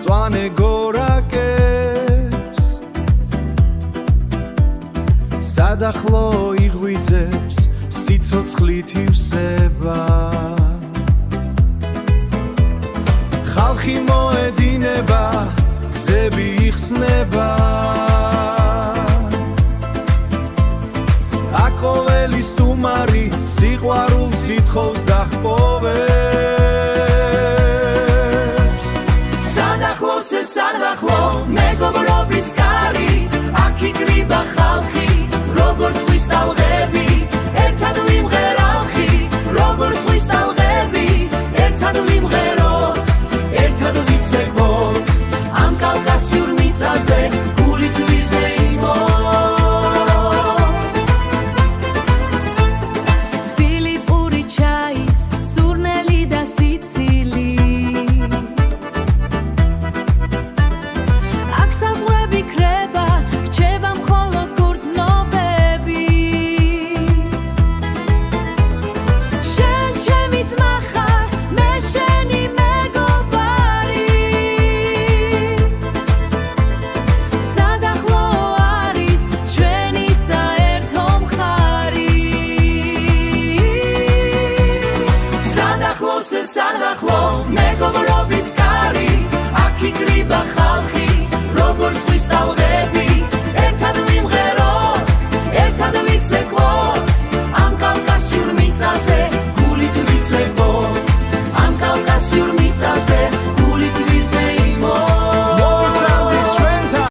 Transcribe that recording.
მწვანე გორაკებს სადახლო იღვიძებს სიცოცხლით ივსება ხალხი მოედინება გზები იხსნება აკოველი სტუმარი სიყვარულს ითხოვს და ჰპოვებს სადახლო მეგობრობის კარი აქ იკრიბა ხალხი როგორც ზღვის ტალღები ერთად ვიმღერალხი როგორც ზღვის ტალღები ერთად ვიმღეროთ ერთად ვიცეკვოთ ამ კავკასიურ მიწაზე გულით ვიზეიმო სადახლო მეგობრობის კარი აქ იკრიბა ხალხი როგორც ზღვის ტალღები ერთად ვიმღეროთ ერთად ვიცეკვოთ